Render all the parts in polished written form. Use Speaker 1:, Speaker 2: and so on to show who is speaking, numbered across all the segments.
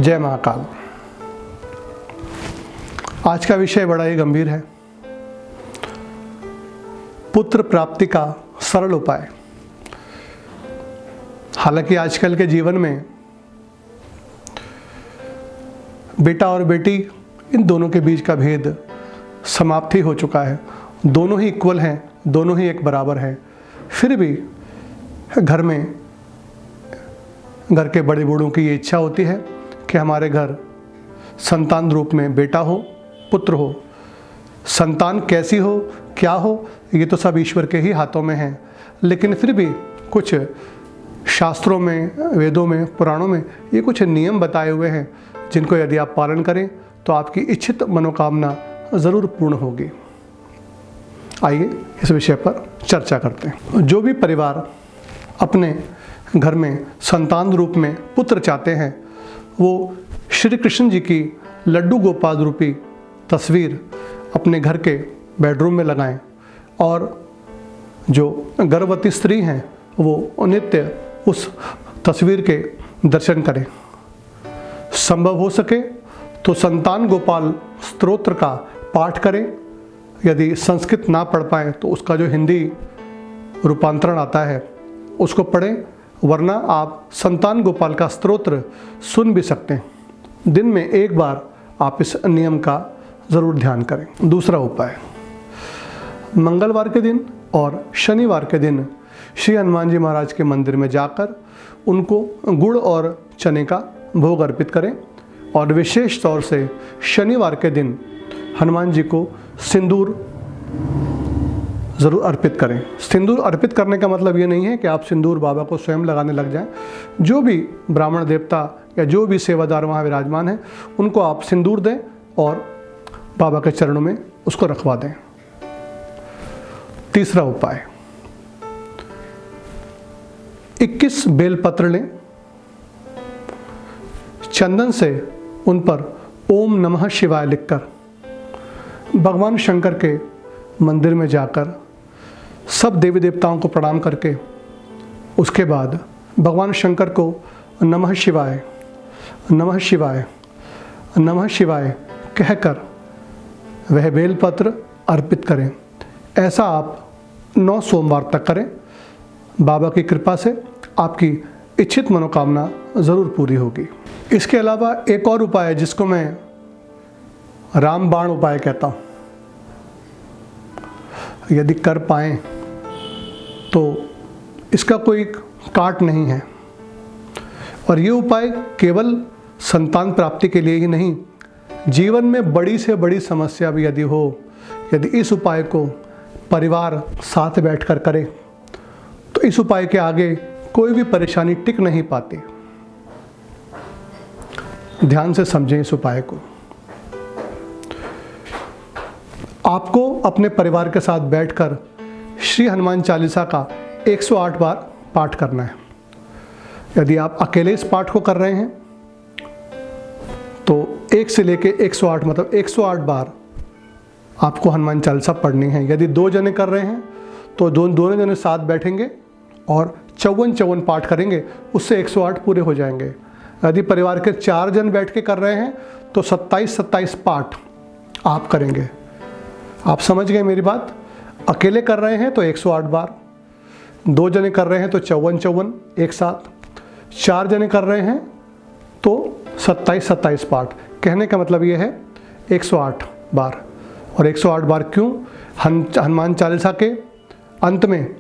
Speaker 1: जय महाकाल। आज का विषय बड़ा ही गंभीर है। पुत्र प्राप्ति का सरल उपाय। हालांकि आजकल के जीवन में बेटा और बेटी इन दोनों के बीच का भेद समाप्ति हो चुका है। दोनों ही इक्वल हैं, दोनों ही एक बराबर हैं। फिर भी घर के बड़े बूढ़ों की ये इच्छा होती है कि हमारे घर संतान रूप में बेटा हो, पुत्र हो। संतान कैसी हो, क्या हो, ये तो सब ईश्वर के ही हाथों में है। लेकिन फिर भी कुछ शास्त्रों में, वेदों में, पुराणों में ये कुछ नियम बताए हुए हैं जिनको यदि आप पालन करें तो आपकी इच्छित मनोकामना ज़रूर पूर्ण होगी। आइए इस विषय पर चर्चा करते हैं। जो भी परिवार अपने घर में संतान रूप में पुत्र चाहते हैं वो श्री कृष्ण जी की लड्डू गोपाल रूपी तस्वीर अपने घर के बेडरूम में लगाएं और जो गर्भवती स्त्री हैं वो नित्य उस तस्वीर के दर्शन करें। संभव हो सके तो संतान गोपाल स्तोत्र का पाठ करें। यदि संस्कृत ना पढ़ पाएँ तो उसका जो हिंदी रूपांतरण आता है उसको पढ़ें, वरना आप संतान गोपाल का स्तोत्र सुन भी सकते हैं। दिन में एक बार आप इस नियम का ज़रूर ध्यान करें। दूसरा उपाय, मंगलवार के दिन और शनिवार के दिन श्री हनुमान जी महाराज के मंदिर में जाकर उनको गुड़ और चने का भोग अर्पित करें और विशेष तौर से शनिवार के दिन हनुमान जी को सिंदूर ज़रूर अर्पित करें। सिंदूर अर्पित करने का मतलब ये नहीं है कि आप सिंदूर बाबा को स्वयं लगाने लग जाएं। जो भी ब्राह्मण देवता या जो भी सेवादार वहाँ विराजमान हैं उनको आप सिंदूर दें और बाबा के चरणों में उसको रखवा दें। तीसरा उपाय, 21 बेलपत्र लें, चंदन से उन पर ओम नमः शिवाय लिखकर भगवान शंकर के मंदिर में जाकर सब देवी देवताओं को प्रणाम करके उसके बाद भगवान शंकर को नमः शिवाय नमः शिवाय नमः शिवाय कहकर वह बेलपत्र अर्पित करें। ऐसा आप 9 सोमवार तक करें। बाबा की कृपा से आपकी इच्छित मनोकामना ज़रूर पूरी होगी। इसके अलावा एक और उपाय है जिसको मैं रामबाण उपाय कहता हूँ। यदि कर पाएँ तो इसका कोई काट नहीं है और ये उपाय केवल संतान प्राप्ति के लिए ही नहीं, जीवन में बड़ी से बड़ी समस्या भी यदि हो, यदि इस उपाय को परिवार साथ बैठकर करे तो इस उपाय के आगे कोई भी परेशानी टिक नहीं पाती। ध्यान से समझें इस उपाय को। आपको अपने परिवार के साथ बैठकर श्री हनुमान चालीसा का 108 बार पाठ करना है। यदि आप अकेले इस पाठ को कर रहे हैं तो 1 से लेके 108 मतलब 108 बार आपको हनुमान चालीसा पढ़नी है। यदि 2 जने कर रहे हैं तो दोनों जने साथ बैठेंगे और 54 पाठ करेंगे, उससे 108 पूरे हो जाएंगे। यदि परिवार के 4 जन बैठ के कर रहे हैं तो 27 पाठ आप करेंगे। आप समझ गए मेरी बात। अकेले कर रहे हैं तो 108 बार, 2 जने कर रहे हैं तो 54 एक साथ, 4 जने कर रहे हैं तो 27 पाठ। कहने का मतलब ये है 108 बार। और 108 बार क्यों? हनुमान चालीसा के अंत में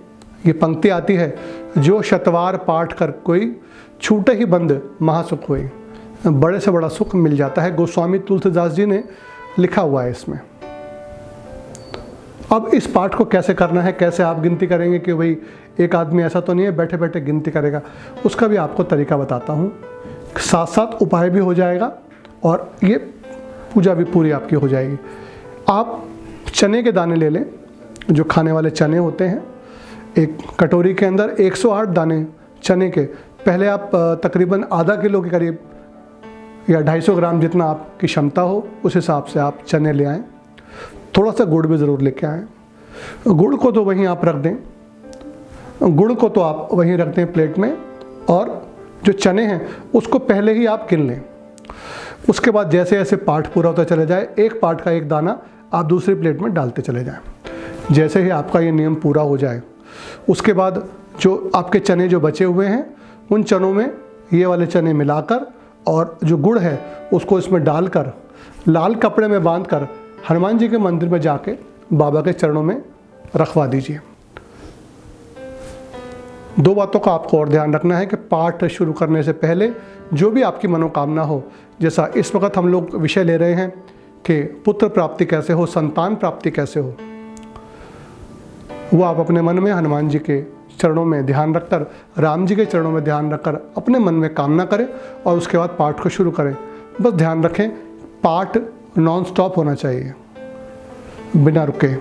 Speaker 1: ये पंक्ति आती है, जो शतवार पाठ कर कोई छूटे ही बंद महासुख हुई। बड़े से बड़ा सुख मिल जाता है। गोस्वामी तुलसीदास जी ने लिखा हुआ है इसमें। अब इस पाठ को कैसे करना है, कैसे आप गिनती करेंगे कि भाई एक आदमी ऐसा तो नहीं है बैठे बैठे गिनती करेगा, उसका भी आपको तरीका बताता हूँ। साथ साथ उपाय भी हो जाएगा और ये पूजा भी पूरी आपकी हो जाएगी। आप चने के दाने ले लें, जो खाने वाले चने होते हैं। एक कटोरी के अंदर 108 दाने चने के, पहले आप तकरीबन आधा किलो के करीब या 250 ग्राम जितना आपकी क्षमता हो उस हिसाब से आप चने ले आएँ। थोड़ा सा गुड़ भी ज़रूर लेके आएँ। गुड़ को तो वहीं आप रख दें, गुड़ को तो आप वहीं रख दें प्लेट में, और जो चने हैं उसको पहले ही आप गिन लें। उसके बाद जैसे जैसे पाठ पूरा होता चले जाए, एक पाठ का एक दाना आप दूसरी प्लेट में डालते चले जाएं। जैसे ही आपका ये नियम पूरा हो जाए, उसके बाद जो आपके चने जो बचे हुए हैं, उन चनों में ये वाले चने मिलाकर और जो गुड़ है उसको इसमें डालकर लाल कपड़े में बांधकर हनुमान जी के मंदिर में जाके बाबा के चरणों में रखवा दीजिए। 2 बातों का आपको और ध्यान रखना है कि पाठ शुरू करने से पहले जो भी आपकी मनोकामना हो, जैसा इस वक्त हम लोग विषय ले रहे हैं कि पुत्र प्राप्ति कैसे हो, संतान प्राप्ति कैसे हो, वो आप अपने मन में हनुमान जी के चरणों में ध्यान रखकर, राम जी के चरणों में ध्यान रखकर अपने मन में कामना करें और उसके बाद पाठ को शुरू करें। बस ध्यान रखें, पाठ नॉन स्टॉप होना चाहिए, बिना रुके।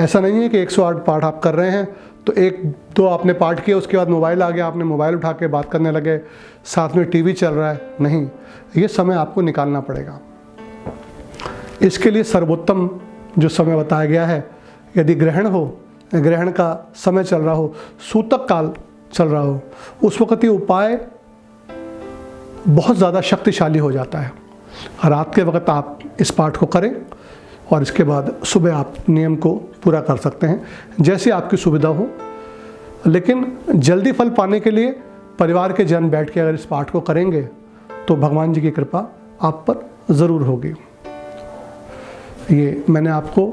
Speaker 1: ऐसा नहीं है कि 108 पाठ आप कर रहे हैं तो 1-2 आपने पाठ किया, उसके बाद मोबाइल आ गया, आपने मोबाइल उठा के बात करने लगे, साथ में टीवी चल रहा है। नहीं, ये समय आपको निकालना पड़ेगा। इसके लिए सर्वोत्तम जो समय बताया गया है, यदि ग्रहण हो, ग्रहण का समय चल रहा हो, सूतक काल चल रहा हो, उस वक्त ये उपाय बहुत ज़्यादा शक्तिशाली हो जाता है। रात के वक्त आप इस पाठ को करें और इसके बाद सुबह आप नियम को पूरा कर सकते हैं, जैसे आपकी सुविधा हो। लेकिन जल्दी फल पाने के लिए परिवार के जन बैठ के अगर इस पाठ को करेंगे तो भगवान जी की कृपा आप पर ज़रूर होगी। ये मैंने आपको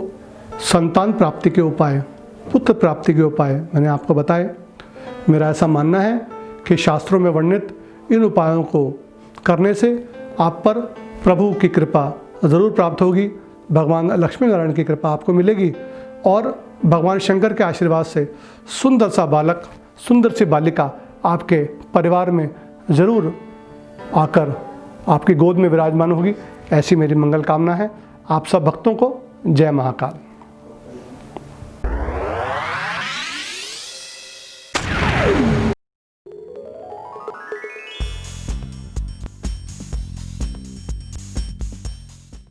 Speaker 1: संतान प्राप्ति के उपाय, पुत्र प्राप्ति के उपाय मैंने आपको बताए। मेरा ऐसा मानना है कि शास्त्रों में वर्णित इन उपायों को करने से आप पर प्रभु की कृपा ज़रूर प्राप्त होगी, भगवान लक्ष्मी नारायण की कृपा आपको मिलेगी और भगवान शंकर के आशीर्वाद से सुंदर सा बालक, सुंदर सी बालिका आपके परिवार में ज़रूर आकर आपकी गोद में विराजमान होगी। ऐसी मेरी मंगल कामना है। आप सब भक्तों को जय महाकाल।